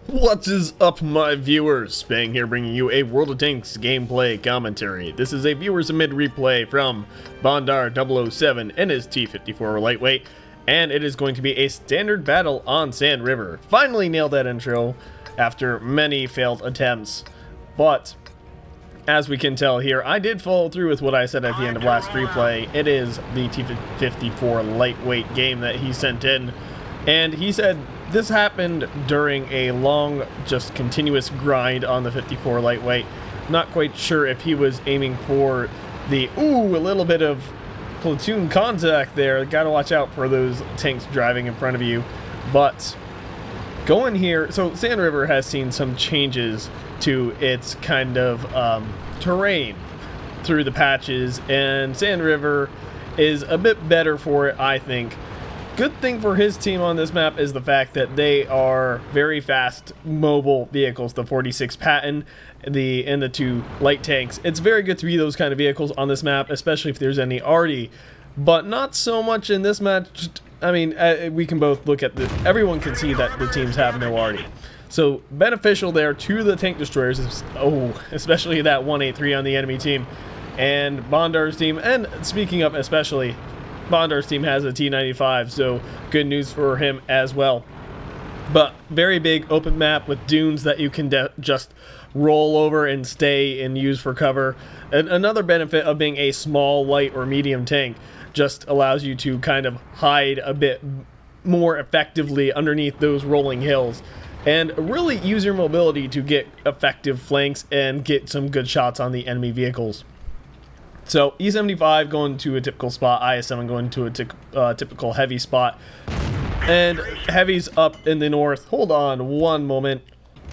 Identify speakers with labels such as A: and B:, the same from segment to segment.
A: What is up, my viewers? Spang here, bringing you a World of Tanks gameplay commentary. This is a viewer submitted replay from Bondar 007 and his T-54 lightweight, and it is going to be a standard battle on Sand River. Finally nailed that intro after many failed attempts, but as we can tell here, I did follow through with what I said at the end of last replay. It is the T-54 lightweight game that he sent in, and he said this happened during a long, just continuous grind on the 54 lightweight. Not quite sure if he was aiming for the, a little bit of platoon contact there. Gotta watch out for those tanks driving in front of you. But going here, so Sand River has seen some changes to its kind of terrain through the patches, and Sand River is a bit better for it, I think. Good thing for his team on this map is the fact that they are very fast mobile vehicles, the 46 Patton and the two light tanks. It's very good to be those kind of vehicles on this map, especially if there's any arty, but not so much in this match. I mean, we can both look at everyone can see that the teams have no arty. So beneficial there to the tank destroyers, especially that 183 on the enemy team and Bondar's team. And speaking of especially, Bondar's team has a T-95, so good news for him as well. But very big open map with dunes that you can just roll over and stay and use for cover. And another benefit of being a small, light, or medium tank just allows you to kind of hide a bit more effectively underneath those rolling hills and really use your mobility to get effective flanks and get some good shots on the enemy vehicles. So E75 going to a typical spot, IS-7 going to a typical heavy spot, and heavy's up in the north. Hold on one moment.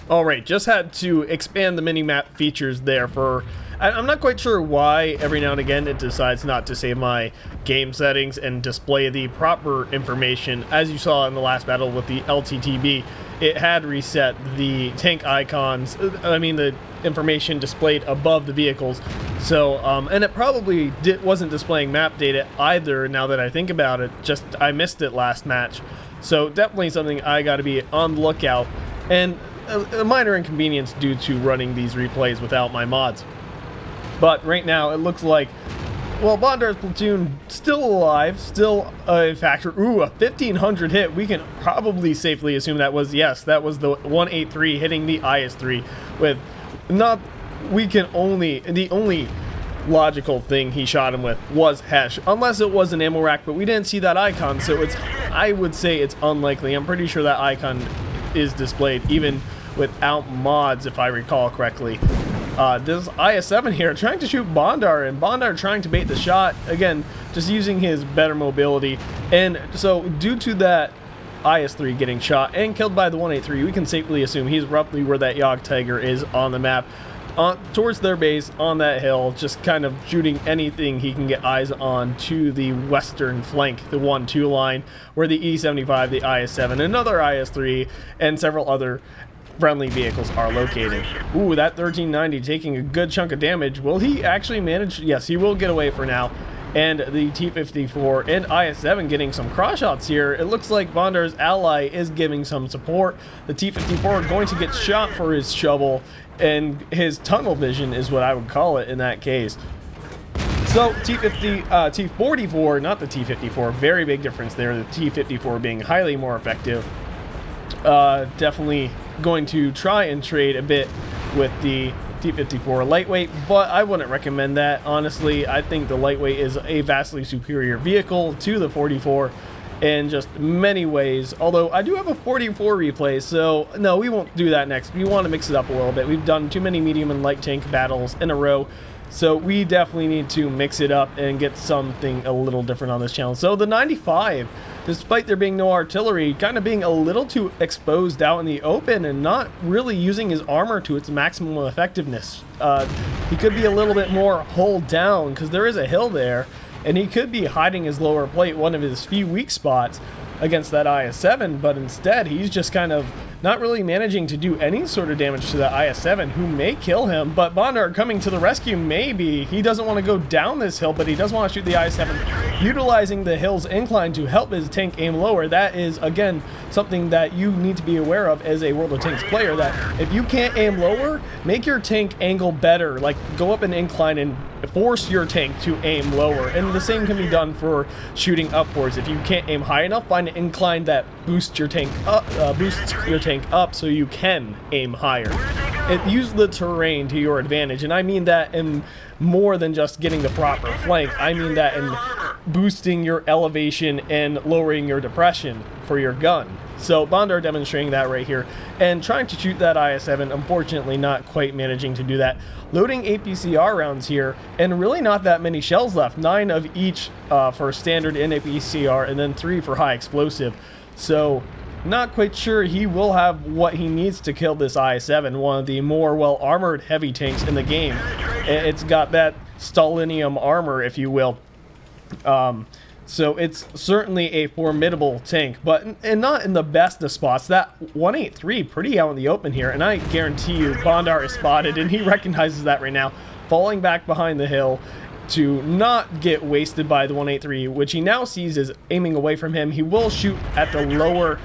A: Alright, just had to expand the mini-map features there for... I'm not quite sure why every now and again it decides not to save my game settings and display the proper information. As you saw in the last battle with the LTTB, it had reset the tank icons, the information displayed above the vehicles. So, and it probably wasn't displaying map data either, now that I think about it. Just, I missed it last match. So definitely something I gotta be on the lookout, and a minor inconvenience due to running these replays without my mods. But right now, it looks like, well, Bondar's platoon still alive, still a factor. A 1500 hit. We can probably safely assume that was, yes, that was the 183 hitting the IS-3 with not, the only logical thing he shot him with was Hesh, unless it was an ammo rack, but we didn't see that icon, so I would say it's unlikely. I'm pretty sure that icon is displayed even without mods, if I recall correctly. This IS-7 here trying to shoot Bondar, and Bondar trying to bait the shot, again, just using his better mobility. And so due to that IS-3 getting shot and killed by the 183, we can safely assume he's roughly where that Yog Tiger is on the map, towards their base on that hill, just kind of shooting anything he can get eyes on to the western flank, the 1-2 line, where the E75, the IS-7, another IS-3, and several other friendly vehicles are located. That 1390 taking a good chunk of damage. Will he actually manage? Yes, he will get away for now. And the T-54 and IS-7 getting some cross shots here. It looks like Bondar's ally is giving some support. The T-54 going to get shot for his shovel, and his tunnel vision is what I would call it in that case. So T-44, not the T-54, very big difference there. The T-54 being highly more effective. Definitely going to try and trade a bit with the T-54 lightweight, but I wouldn't recommend that. Honestly, I think the lightweight is a vastly superior vehicle to the 44 in just many ways, although I do have a 44 replay, so no, we won't do that next. We want to mix it up a little bit. We've done too many medium and light tank battles in a row, so we definitely need to mix it up and get something a little different on this channel. So the 95, despite there being no artillery, kind of being a little too exposed out in the open and not really using his armor to its maximum effectiveness. He could be a little bit more hull down because there is a hill there, and he could be hiding his lower plate, one of his few weak spots, against that IS-7, but instead he's just kind of not really managing to do any sort of damage to the IS-7, who may kill him, but Bondar coming to the rescue. Maybe he doesn't want to go down this hill, but he does want to shoot the IS-7, utilizing the hill's incline to help his tank aim lower. That is, again, something that you need to be aware of as a World of Tanks player, that if you can't aim lower, make your tank angle better, like go up an incline and force your tank to aim lower. And the same can be done for shooting upwards. If you can't aim high enough, find an incline that boosts your tank up so you can aim higher. Use the terrain to your advantage, and I mean that in more than just getting the proper flank. I mean that in boosting your elevation and lowering your depression for your gun. So Bondar demonstrating that right here, and trying to shoot that IS-7, unfortunately not quite managing to do that. Loading APCR rounds here, and really not that many shells left. 9 of each for standard and APCR, and then 3 for high explosive. So not quite sure he will have what he needs to kill this IS-7, one of the more well-armored heavy tanks in the game. It's got that Stalinium armor, if you will. So it's certainly a formidable tank, but not in the best of spots. That 183 pretty out in the open here, and I guarantee you Bondar is spotted, and he recognizes that right now, falling back behind the hill to not get wasted by the 183, which he now sees is aiming away from him. He will shoot at the lower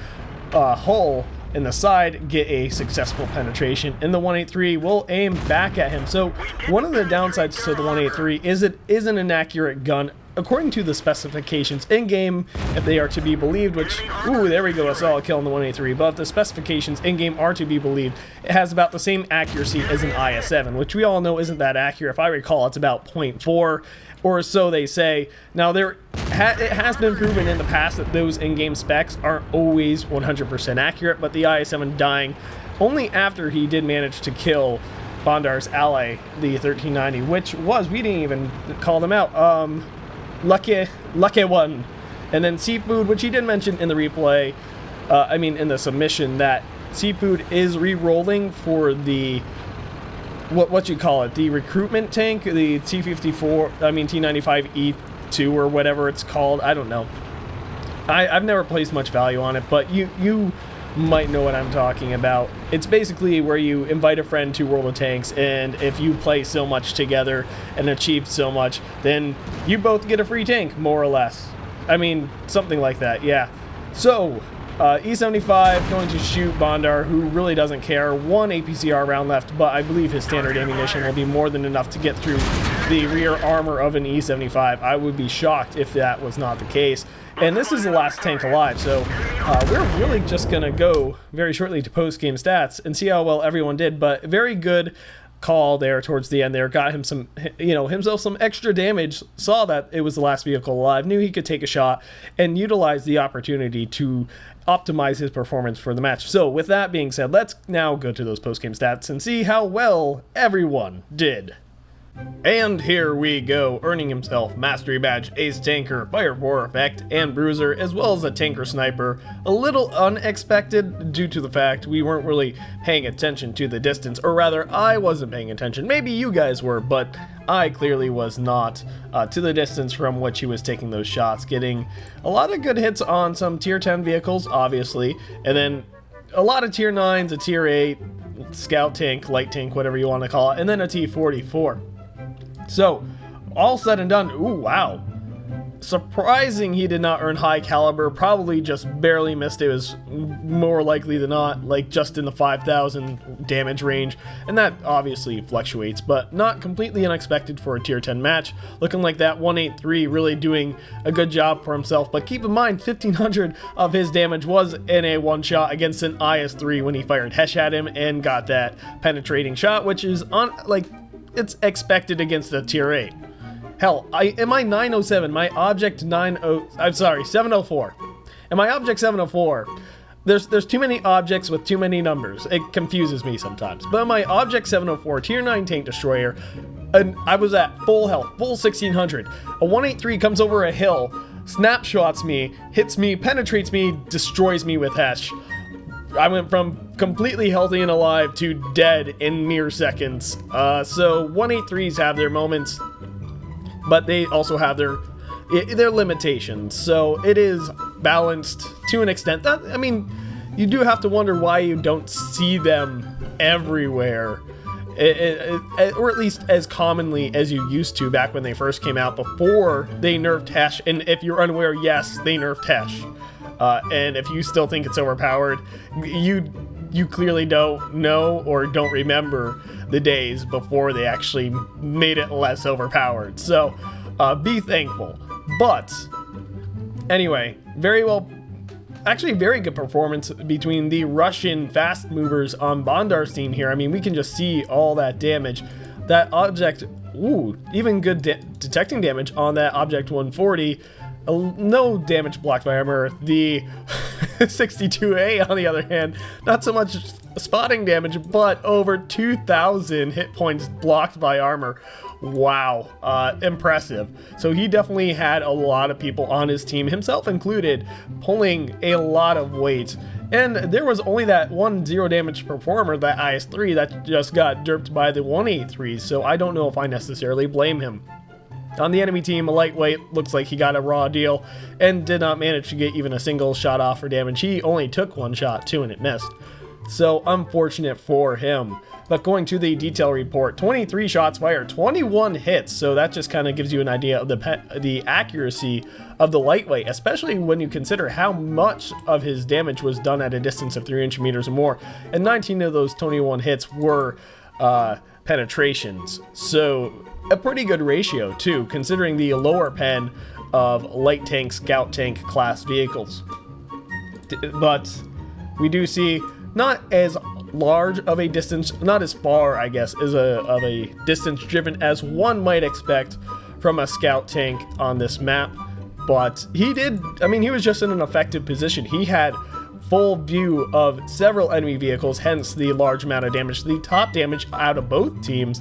A: hull in the side, get a successful penetration, and the 183 will aim back at him. So one of the downsides to the 183 is it isn't an accurate gun according to the specifications in-game, if they are to be believed, which, ooh, there we go, I saw a kill on the 183, but if the specifications in-game are to be believed, it has about the same accuracy as an IS-7, which we all know isn't that accurate. If I recall, it's about 0.4, or so they say. Now, it has been proven in the past that those in-game specs aren't always 100% accurate, but the IS-7 dying only after he did manage to kill Bondar's ally, the 1390, which was, we didn't even call them out, Lucky one. And then Seafood, which he did mention in the replay, in the submission, that Seafood is re-rolling for the, what you call it, the recruitment tank, the T-54, T-95E2 or whatever it's called. I don't know. I've never placed much value on it, but you might know what I'm talking about. It's basically where you invite a friend to World of Tanks, and if you play so much together and achieve so much, then you both get a free tank, more or less. I mean, something like that, yeah. So, E75 going to shoot Bondar, who really doesn't care. 1 APCR round left, but I believe his standard ammunition will be more than enough to get through the rear armor of an E75. I would be shocked if that was not the case. And this is the last tank alive, so we're really just going to go very shortly to post-game stats and see how well everyone did, but very good call there towards the end there. Got him some, himself some extra damage, saw that it was the last vehicle alive, knew he could take a shot, and utilize the opportunity to optimize his performance for the match. So with that being said, let's now go to those post-game stats and see how well everyone did. And here we go, earning himself Mastery Badge, Ace Tanker, Fire 4 Effect, and Bruiser, as well as a Tanker Sniper. A little unexpected due to the fact we weren't really paying attention to the distance, or rather, I wasn't paying attention. Maybe you guys were, but I clearly was not to the distance from which he was taking those shots, getting a lot of good hits on some Tier 10 vehicles, obviously, and then a lot of Tier 9s, a Tier 8, Scout Tank, Light Tank, whatever you want to call it, and then a T-54. So, all said and done, ooh, wow. Surprising he did not earn high caliber, probably just barely missed. It was more likely than not, like just in the 5,000 damage range, and that obviously fluctuates, but not completely unexpected for a tier 10 match. Looking like that 183 really doing a good job for himself, but keep in mind 1,500 of his damage was in a one shot against an IS-3 when he fired Hesh at him and got that penetrating shot, which is it's expected against a tier 8. Hell, in my 907, my object 704. In my object 704, there's too many objects with too many numbers. It confuses me sometimes. But in my object 704 tier 9 tank destroyer, and I was at full health, full 1600. A 183 comes over a hill, snapshots me, hits me, penetrates me, destroys me with Hesh. I went from completely healthy and alive to dead in mere seconds. So 183s have their moments, but they also have their limitations. So it is balanced to an extent. you do have to wonder why you don't see them everywhere. Or at least as commonly as you used to back when they first came out, before they nerfed Hesh. And if you're unaware, yes, they nerfed Hesh. And if you still think it's overpowered, you clearly don't know or don't remember the days before they actually made it less overpowered. So be thankful. But anyway, very good performance between the Russian fast movers on Bondar's team here. I mean, we can just see all that damage. That object, even good detecting damage on that object 140. No damage blocked by armor. The 62A, on the other hand, not so much spotting damage, but over 2,000 hit points blocked by armor. Wow, impressive. So he definitely had a lot of people on his team, himself included, pulling a lot of weight. And there was only that one 0 damage performer, that IS-3, that just got derped by the 183, so I don't know if I necessarily blame him. On the enemy team, a lightweight looks like he got a raw deal and did not manage to get even a single shot off for damage. He only took one shot too, and it missed. So unfortunate for him. But going to the detail report, 23 shots fired, 21 hits. So that just kind of gives you an idea of the accuracy of the lightweight, especially when you consider how much of his damage was done at a distance of 300 meters or more. And 19 of those 21 hits were penetrations. So a pretty good ratio too, considering the lower pen of light tank, scout tank class vehicles. But we do see not as large of a distance, not as far, I guess, of a distance driven as one might expect from a scout tank on this map. But he was just in an effective position. He had full view of several enemy vehicles, hence the large amount of damage, the top damage out of both teams.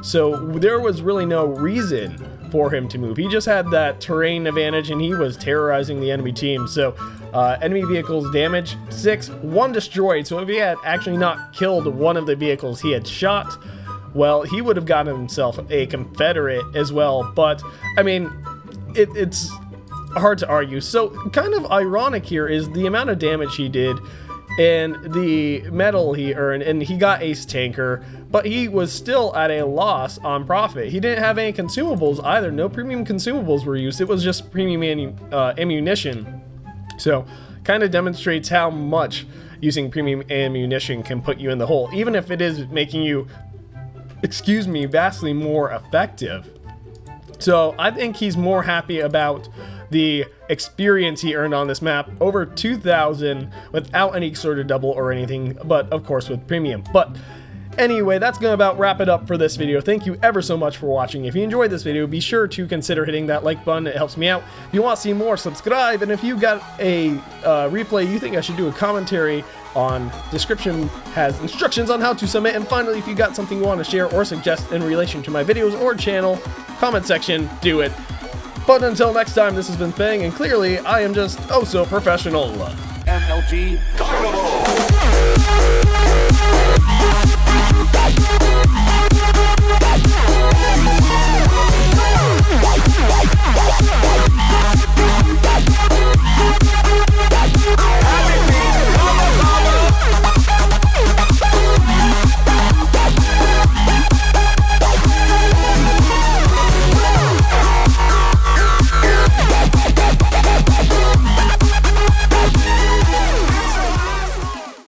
A: So there was really no reason for him to move. He just had that terrain advantage and he was terrorizing the enemy team. So enemy vehicles damage 6, 1 destroyed. So if he had actually not killed one of the vehicles he had shot, well, he would have gotten himself a Confederate as well. But I mean, it's hard to argue. So kind of ironic here is the amount of damage he did and the medal he earned, and he got ace tanker, but he was still at a loss on profit. He didn't have any consumables either. No premium consumables were used. It was just premium ammunition. So kind of demonstrates how much using premium ammunition can put you in the hole, even if it is making you, vastly more effective. So I think he's more happy about the experience he earned on this map, over 2,000 without any sort of double or anything, but of course with premium. But anyway, that's gonna about wrap it up for this video. Thank you ever so much for watching. If you enjoyed this video, be sure to consider hitting that like button. It helps me out. If you want to see more, subscribe. And if you got a replay you think I should do a commentary on, description has instructions on how to submit. And finally, if you got something you want to share or suggest in relation to my videos or channel, comment section, do it. But until next time, this has been Spang, and clearly I am just oh so professional.
B: MLG Dynamo!